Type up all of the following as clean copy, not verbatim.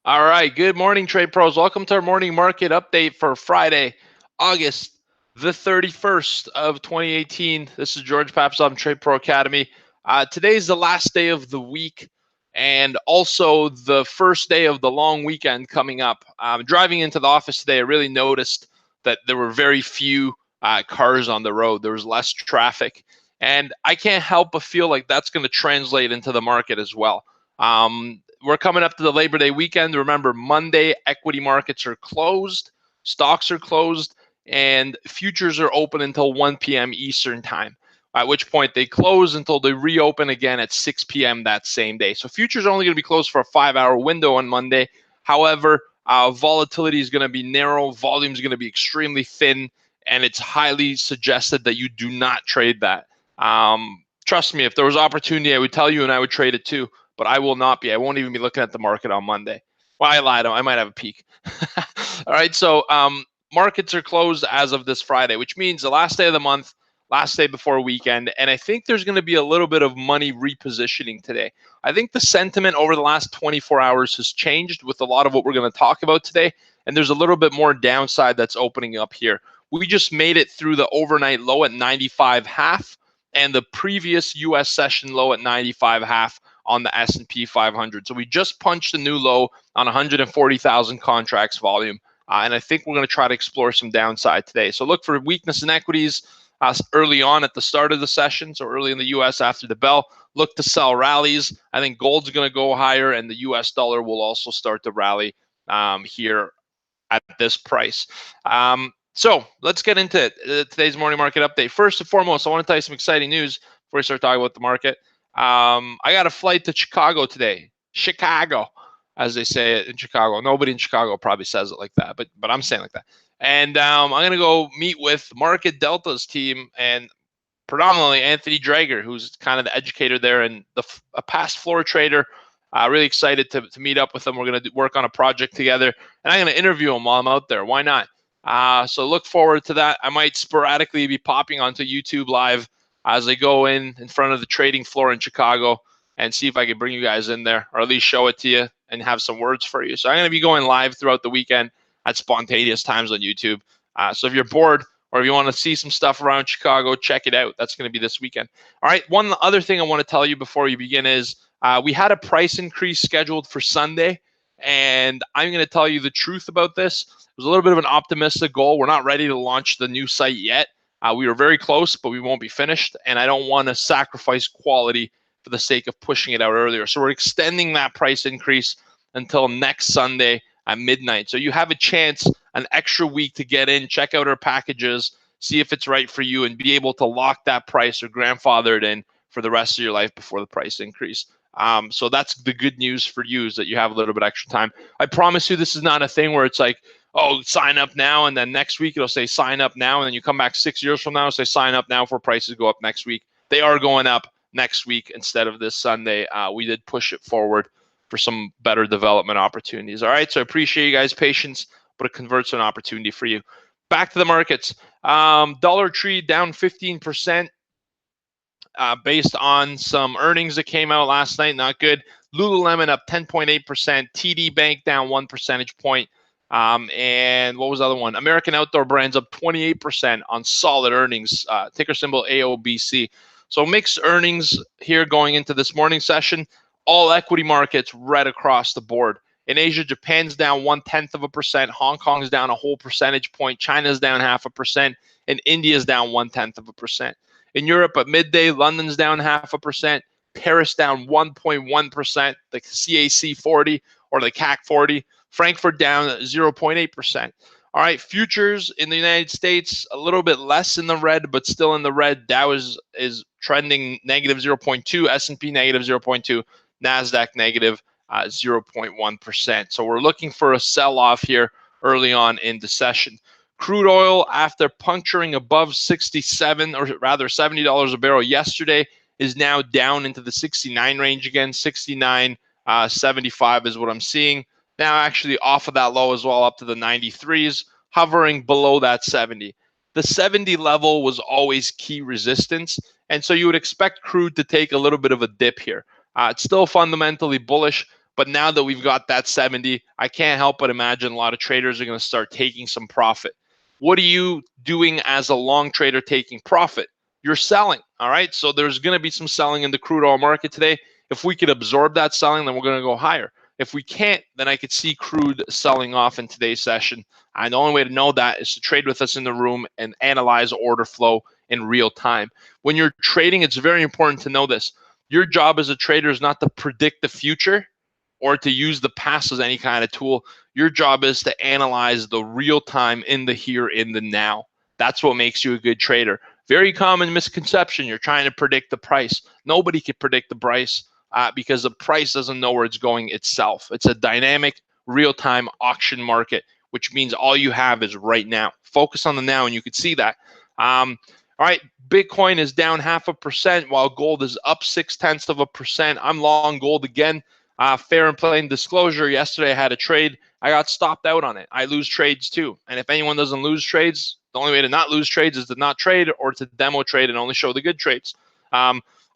All right, good morning, trade pros. Welcome to our morning market update for Friday, August the 31st of 2018. This is George Papsov from Trade Pro Academy. Today is the last day of the week and also the first day of the long weekend coming up. Driving into the office today, I really noticed that there were very few cars on the road. There was less traffic, and I can't help but feel like that's going to translate into the market as well. We're coming up to the Labor Day weekend. Remember, Monday, equity markets are closed, stocks are closed, and futures are open until 1 p.m. Eastern time, at which point they close until they reopen again at 6 p.m. that same day. So futures are only going to be closed for a 5-hour window on Monday. However, volatility is going to be narrow, volume is going to be extremely thin, and it's highly suggested that you do not trade that. Trust me, if there was opportunity, I would tell you and I would trade it too, but I will not be. I won't even be looking at the market on Monday. Well, I lied. I might have a peek. All right, so markets are closed as of this Friday, which means the last day of the month, last day before weekend, and I think there's going to be a little bit of money repositioning today. I think the sentiment over the last 24 hours has changed with a lot of what we're going to talk about today, and there's a little bit more downside that's opening up here. We just made it through the overnight low at 95.5 and the previous U.S. session low at 95.5 on the S&P 500. So we just punched a new low on 140,000 contracts volume. And I think we're going to try to explore some downside today. So look for weakness in equities early on at the start of the session. So early in the U.S. after the bell, look to sell rallies. I think gold's going to go higher, and the U.S. dollar will also start to rally here at this price. So let's get into today's morning market update. First and foremost, I want to tell you some exciting news before we start talking about the market. I got a flight to Chicago today. Chicago, as they say it in Chicago. Nobody in Chicago probably says it like that, but I'm saying like that. And I'm going to go meet with Market Delta's team and predominantly Anthony Drager, who's kind of the educator there and a past floor trader. Really excited to meet up with them. We're going to work on a project together, and I'm going to interview him while I'm out there. Why not? So look forward to that. I might sporadically be popping onto YouTube Live as I go in front of the trading floor in Chicago and see if I can bring you guys in there, or at least show it to you and have some words for you. So I'm going to be going live throughout the weekend at spontaneous times on YouTube. So if you're bored, or if you want to see some stuff around Chicago, check it out. That's going to be this weekend. All right, one other thing I want to tell you before you begin is we had a price increase scheduled for Sunday, and I'm going to tell you the truth about this. It was a little bit of an optimistic goal. We're not ready to launch the new site yet. We were very close, but we won't be finished, and I don't want to sacrifice quality for the sake of pushing it out earlier. So we're extending that price increase until next Sunday at midnight. So you have a chance, an extra week to get in, check out our packages, see if it's right for you, and be able to lock that price or grandfather it in for the rest of your life before the price increase. So that's the good news for you, is that you have a little bit extra time. I promise you this is not a thing where it's like, oh, sign up now, and then next week it'll say sign up now, and then you come back 6 years from now and say sign up now before prices go up next week. They are going up next week instead of this Sunday. We did push it forward for some better development opportunities. All right, so I appreciate you guys' patience, but it converts to an opportunity for you. Back to the markets. Dollar Tree down 15%. Based on some earnings that came out last night, not good. Lululemon up 10.8%. TD Bank down 1 percentage point. And what was the other one? American Outdoor Brands up 28% on solid earnings. Ticker symbol AOBC. So mixed earnings here going into this morning session. All equity markets red across the board. In Asia, Japan's down 0.1%. Hong Kong's down a whole percentage point. China's down 0.5%. And India's down 0.1%. In Europe at midday, London's down 0.5%. Paris down 1.1%. The CAC 40 or the CAC 40. Frankfurt down 0.8%. All right, futures in the United States, a little bit less in the red, but still in the red. Dow is trending negative 0.2, S&P negative 0.2, NASDAQ negative 0.1%. So we're looking for a sell-off here early on in the session. Crude oil, after puncturing above 67, or rather $70 a barrel yesterday, is now down into the 69 range again. 69.75 is what I'm seeing. Now actually off of that low as well, up to the 93s, hovering below that 70. The 70 level was always key resistance, and so you would expect crude to take a little bit of a dip here. It's still fundamentally bullish, But now that we've got that 70, I can't help but imagine a lot of traders are going to start taking some profit. What are you doing as a long trader taking profit? You're selling, all right? So there's going to be some selling in the crude oil market today. If we could absorb that selling, then we're going to go higher. If we can't, then I could see crude selling off in today's session. And the only way to know that is to trade with us in the room and analyze order flow in real time. When you're trading, it's very important to know this. Your job as a trader is not to predict the future or to use the past as any kind of tool. Your job is to analyze the real time in the here, in the now. That's what makes you a good trader. Very common misconception. You're trying to predict the price. Nobody can predict the price because the price doesn't know where it's going itself. It's a dynamic, real-time auction market, which means all you have is right now. Focus on the now, and you can see that. All right, Bitcoin is down 0.5%, while gold is up 0.6%. I'm long gold again. Fair and plain disclosure, yesterday I had a trade. I got stopped out on it. I lose trades too. And if anyone doesn't lose trades, the only way to not lose trades is to not trade or to demo trade and only show the good trades.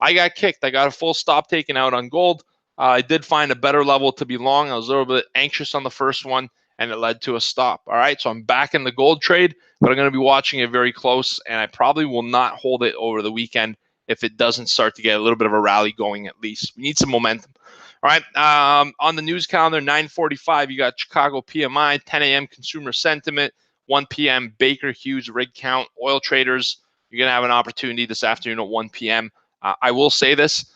I got kicked. I got a full stop taken out on gold. I did find a better level to be long. I was a little bit anxious on the first one, and it led to a stop. All right, so I'm back in the gold trade, but I'm going to be watching it very close, and I probably will not hold it over the weekend if it doesn't start to get a little bit of a rally going at least. We need some momentum. All right, on the news calendar, 9:45, you got Chicago PMI, 10 a.m. consumer sentiment, 1 p.m. Baker Hughes rig count. Oil traders, you're going to have an opportunity this afternoon at 1 p.m. I will say this,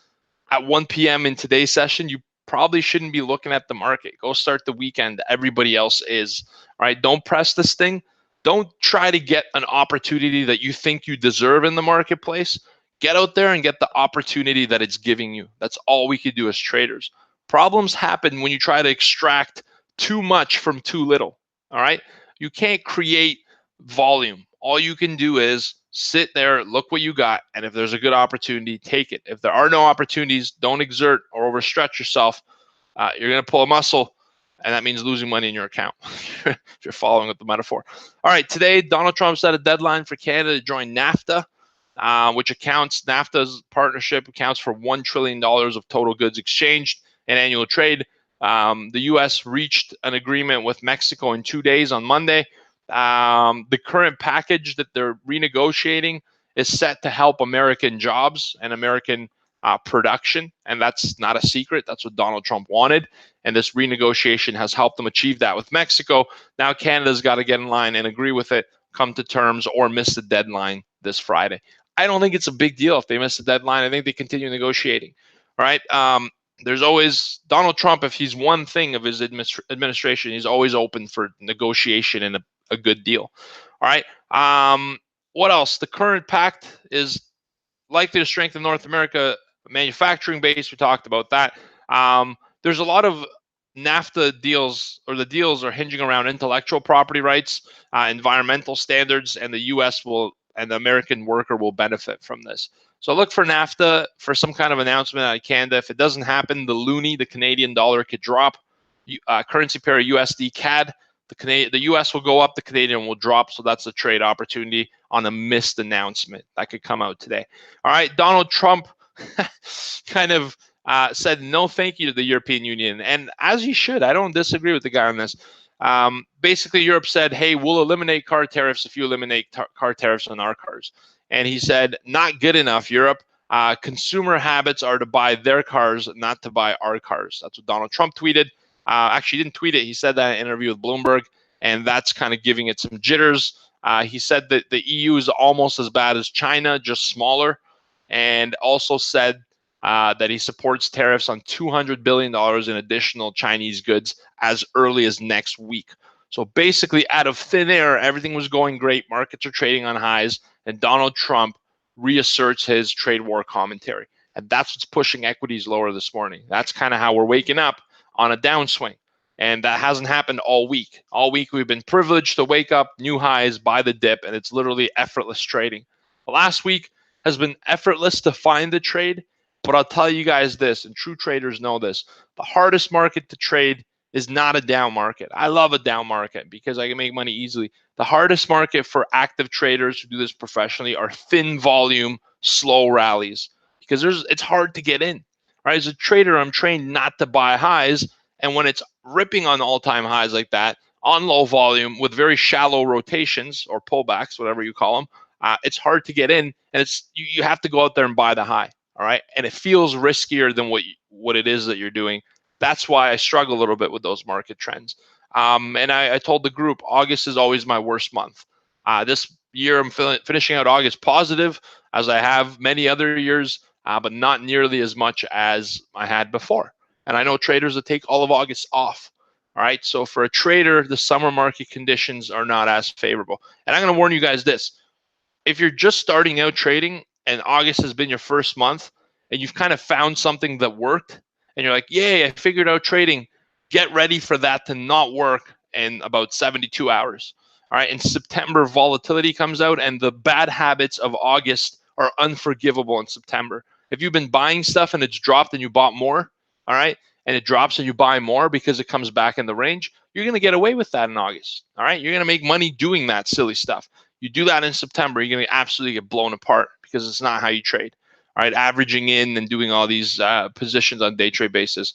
at 1 p.m. in today's session, you probably shouldn't be looking at the market. Go start the weekend. Everybody else is. All right, don't press this thing. Don't try to get an opportunity that you think you deserve in the marketplace. Get out there and get the opportunity that it's giving you. That's all we could do as traders. Problems happen when you try to extract too much from too little. All right, you can't create volume. All you can do is sit there, look what you got, and if there's a good opportunity, take it. If there are no opportunities, don't exert or overstretch yourself. You're going to pull a muscle, and that means losing money in your account, if you're following with the metaphor. All right, today, Donald Trump set a deadline for Canada to join NAFTA, which NAFTA's partnership accounts for $1 trillion of total goods exchanged in annual trade. The U.S. reached an agreement with Mexico in 2 days on Monday. The current package that they're renegotiating is set to help American jobs and American production, and that's not a secret. That's what Donald Trump wanted, and this renegotiation has helped them achieve that with Mexico. Now Canada's got to get in line and agree with it, come to terms, or miss the deadline this Friday. I don't think it's a big deal if they miss the deadline. I think they continue negotiating. All right. There's always Donald Trump. If he's one thing of his administration, he's always open for negotiation and a good deal. All right. What else? The current pact is likely to strengthen North America manufacturing base. We talked about that. There's a lot of NAFTA deals, or the deals are hinging around intellectual property rights, environmental standards, and the U.S. and the American worker will benefit from this. So look for NAFTA for some kind of announcement out of Canada. If it doesn't happen, the loonie, the Canadian dollar, could drop. Currency pair USD CAD. The U.S. will go up, the Canadian will drop, so that's a trade opportunity on a missed announcement that could come out today. All right, Donald Trump kind of said no thank you to the European Union, and as he should. I don't disagree with the guy on this. Basically, Europe said, hey, we'll eliminate car tariffs if you eliminate car tariffs on our cars. And he said, not good enough, Europe. Consumer habits are to buy their cars, not to buy our cars. That's what Donald Trump tweeted. Actually, he didn't tweet it. He said that in an interview with Bloomberg, and that's kind of giving it some jitters. He said that the EU is almost as bad as China, just smaller, and also said that he supports tariffs on $200 billion in additional Chinese goods as early as next week. So basically, out of thin air, everything was going great. Markets are trading on highs, and Donald Trump reasserts his trade war commentary. And that's what's pushing equities lower this morning. That's kind of how we're waking up on a downswing. And that hasn't happened all week. All week, we've been privileged to wake up new highs, buy the dip, and it's literally effortless trading. The last week has been effortless to find the trade, but I'll tell you guys this, and true traders know this, the hardest market to trade is not a down market. I love a down market because I can make money easily. The hardest market for active traders who do this professionally are thin volume, slow rallies, because it's hard to get in, right? As a trader, I'm trained not to buy highs. And when it's ripping on all-time highs like that, on low volume with very shallow rotations or pullbacks, whatever you call them, it's hard to get in, and you have to go out there and buy the high, all right? And it feels riskier than what it is that you're doing. That's why I struggle a little bit with those market trends. And I told the group, August is always my worst month. This year, I'm finishing out August positive, as I have many other years, but not nearly as much as I had before. And I know traders that take all of August off. All right, so for a trader, the summer market conditions are not as favorable. And I'm going to warn you guys this. If you're just starting out trading and August has been your first month and you've kind of found something that worked and you're like, yay, I figured out trading, get ready for that to not work in about 72 hours. All right, in September, volatility comes out and the bad habits of August are unforgivable in September. If you've been buying stuff and it's dropped and you bought more, all right, and it drops and you buy more because it comes back in the range, you're going to get away with that in August. All right, you're going to make money doing that silly stuff. You do that in September, you're going to absolutely get blown apart because it's not how you trade. All right, averaging in and doing all these positions on day trade basis,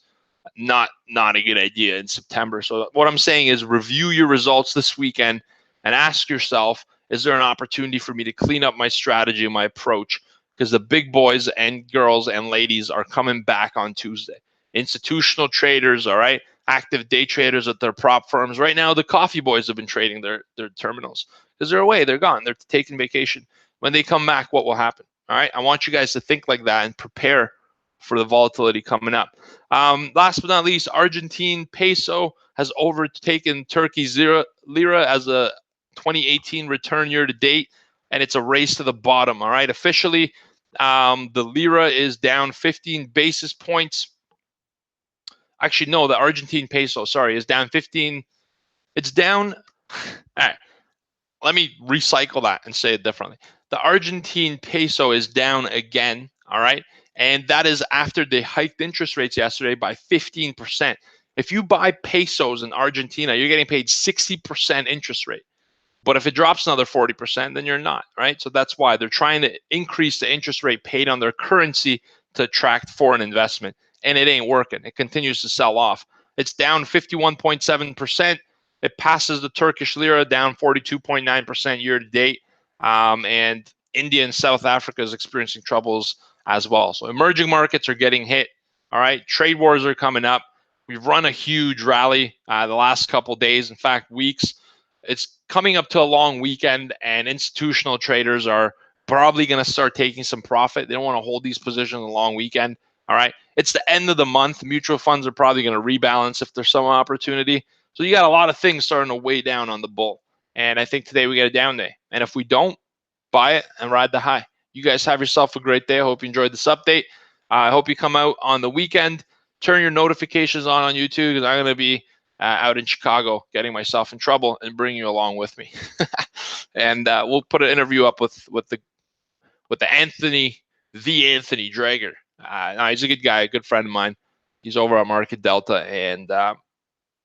not a good idea in September. So what I'm saying is review your results this weekend and ask yourself, is there an opportunity for me to clean up my strategy and my approach? Because the big boys and girls and ladies are coming back on Tuesday. Institutional traders, all right, active day traders at their prop firms. Right now, the coffee boys have been trading their terminals because they're away, they're gone, they're taking vacation. When they come back, what will happen? All right, I want you guys to think like that and prepare for the volatility coming up. Last but not least, Argentine peso has overtaken Turkey's lira as a 2018 return year to date, and it's a race to the bottom. All right, officially, the lira is down 15 basis points. Actually, no, the Argentine peso, sorry, is down 15. It's down. All right, let me recycle that and say it differently. The Argentine peso is down again, all right? And that is after they hiked interest rates yesterday by 15%. If you buy pesos in Argentina, you're getting paid 60% interest rate. But if it drops another 40%, then you're not, right? So that's why they're trying to increase the interest rate paid on their currency to attract foreign investment. And it ain't working. It continues to sell off. It's down 51.7%. It passes the Turkish lira, down 42.9% year to date. And India and South Africa is experiencing troubles as well. So emerging markets are getting hit. All right, trade wars are coming up. We've run a huge rally the last couple of days, in fact, weeks. It's coming up to a long weekend, and institutional traders are probably going to start taking some profit. They don't want to hold these positions a long weekend. All right, it's the end of the month. Mutual funds are probably going to rebalance if there's some opportunity. So you got a lot of things starting to weigh down on the bull. And I think today we get a down day. And if we don't, buy it and ride the high. You guys have yourself a great day. I hope you enjoyed this update. I hope you come out on the weekend. Turn your notifications on YouTube because I'm going to be out in Chicago getting myself in trouble and bring you along with me. And we'll put an interview up with the Anthony Drager. No, he's a good guy, a good friend of mine. He's over at Market Delta and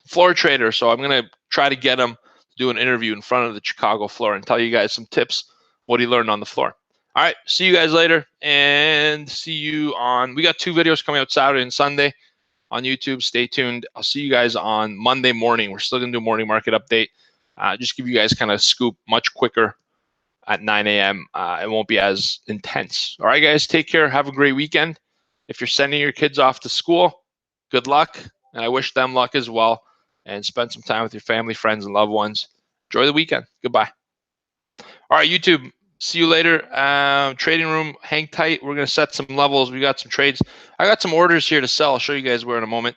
floor trader. So I'm going to try to get him to do an interview in front of the Chicago floor and tell you guys some tips, what he learned on the floor. All right, see you guys later, and see you on, we got 2 videos coming out Saturday and Sunday on YouTube. Stay tuned. I'll see you guys on Monday morning. We're still going to do a morning market update. Just give you guys kind of scoop much quicker at 9 a.m. It won't be as intense. All right, guys, take care. Have a great weekend. If you're sending your kids off to school, good luck, and I wish them luck as well. And spend some time with your family, friends, and loved ones. Enjoy the weekend. Goodbye. All right, YouTube. See you later. Trading room, hang tight. We're going to set some levels. We got some trades. I got some orders here to sell. I'll show you guys where in a moment.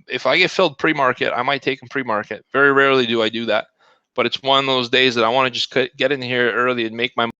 If I get filled pre-market, I might take them pre-market. Very rarely do I do that. But it's one of those days that I want to just get in here early and make my